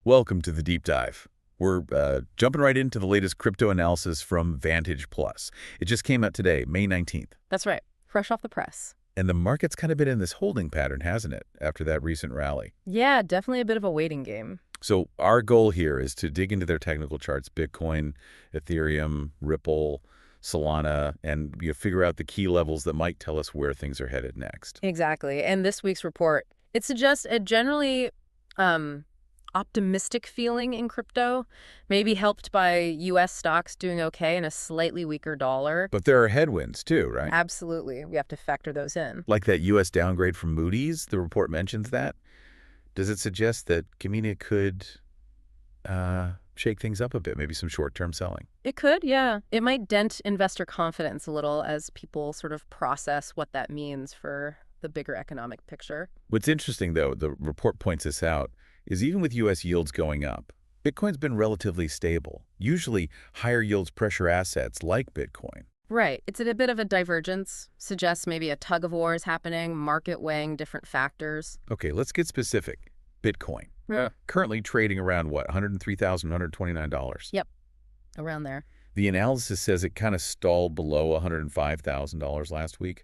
Welcome to the deep dive. We're jumping right into the latest crypto analysis from Vantage Plus. It just came out today, May 19th. That's right. Fresh off the press. And the market's kind of been in this holding pattern, hasn't it, after that recent rally? Yeah, definitely a bit of a waiting game. So our goal here is to dig into their technical charts, Bitcoin, Ethereum, Ripple, Solana, and figure out the key levels that might tell us where things are headed next. Exactly. And this week's report, it suggests a generally optimistic feeling in crypto, maybe helped by U.S. stocks doing okay and a slightly weaker dollar. But there are headwinds too, right? Absolutely. We have to factor those in. Like that U.S. downgrade from Moody's, the report mentions that. Does it suggest that Kamina could shake things up a bit, maybe some short-term selling? It could, yeah. It might dent investor confidence a little as people sort of process what that means for the bigger economic picture. What's interesting, though, the report points this out, is even with U.S. yields going up, Bitcoin's been relatively stable. Usually, higher yields pressure assets like Bitcoin. Right. It's a bit of a divergence, suggests maybe a tug of war is happening, market weighing different factors. Okay, let's get specific. Bitcoin. Yeah. Currently trading around, what, $103,129? Yep, around there. The analysis says it kind of stalled below $105,000 last week,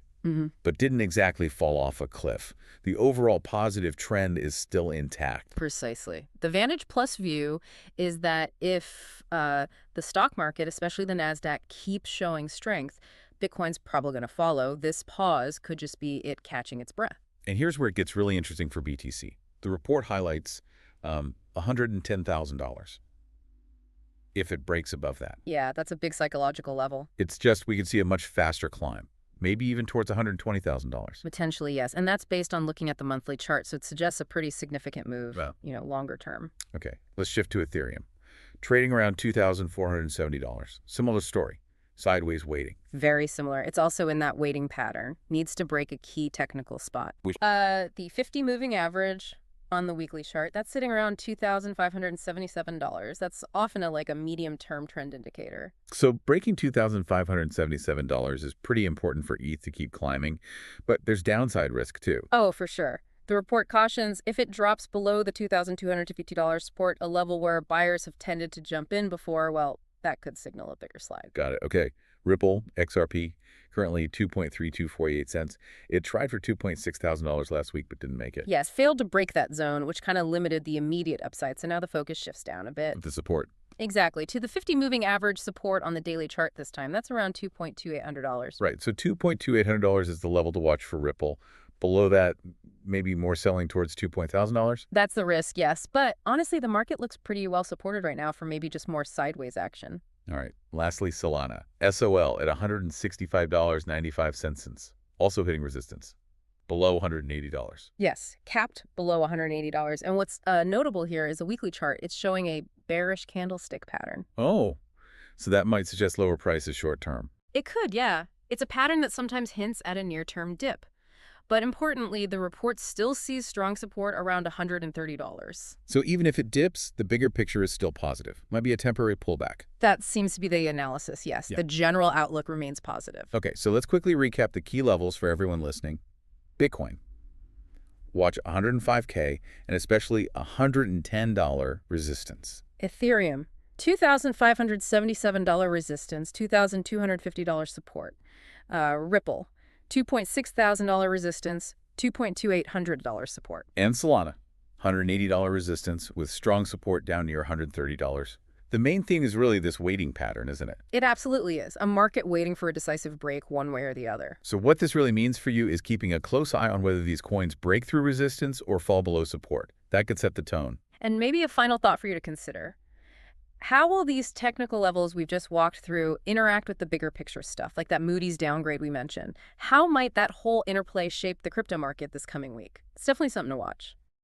but didn't exactly fall off a cliff. The overall positive trend is still intact. Precisely. The Vantage Plus view is that if the stock market, especially the NASDAQ, keeps showing strength, Bitcoin's probably going to follow. This pause could just be it catching its breath. And here's where it gets really interesting for BTC. The report highlights $110,000 if it breaks above that. Yeah, that's a big psychological level. It's just we could see a much faster climb, maybe even towards $120,000. Potentially, yes. And that's based on looking at the monthly chart, so it suggests a pretty significant move, Well, longer term. Okay, let's shift to Ethereum. Trading around $2,470. Similar story. Sideways waiting. Very similar. It's also in that waiting pattern. Needs to break a key technical spot. The 50 moving average on the weekly chart, that's sitting around $2,577. That's often a medium-term trend indicator. So breaking $2,577 is pretty important for ETH to keep climbing, but there's downside risk too. Oh, for sure. The report cautions if it drops below the $2,252 support, a level where buyers have tended to jump in before, well, that could signal a bigger slide. Got it. Okay. Ripple, XRP, currently 2.3248 cents. It tried for $2,600 last week, but didn't make it. Yes, failed to break that zone, which kind of limited the immediate upside. So now the focus shifts down a bit. With the support. Exactly. To the 50 moving average support on the daily chart this time. That's around $2,2800. Right. So $2,2800 is the level to watch for Ripple. Below that, maybe more selling towards $2,000. That's the risk, yes. But honestly, the market looks pretty well supported right now for maybe just more sideways action. All right. Lastly, Solana. SOL at $165.95. Also hitting resistance. Below $180. Yes, capped below $180. And what's notable here is a weekly chart. It's showing a bearish candlestick pattern. Oh, so that might suggest lower prices short term. It could, yeah. It's a pattern that sometimes hints at a near-term dip. But importantly, the report still sees strong support around $130. So even if it dips, the bigger picture is still positive. Might be a temporary pullback. That seems to be the analysis, yes. Yeah. The general outlook remains positive. Okay, so let's quickly recap the key levels for everyone listening. Bitcoin. Watch 105K and especially $110 resistance. Ethereum. $2,577 resistance, $2,250 support. Ripple. $2,600 resistance, $2,2800 support. And Solana, $180 resistance with strong support down near $130. The main theme is really this waiting pattern, isn't it? It absolutely is. A market waiting for a decisive break one way or the other. So what this really means for you is keeping a close eye on whether these coins break through resistance or fall below support. That could set the tone. And maybe a final thought for you to consider. How will these technical levels we've just walked through interact with the bigger picture stuff, like that Moody's downgrade we mentioned? How might that whole interplay shape the crypto market this coming week? It's definitely something to watch.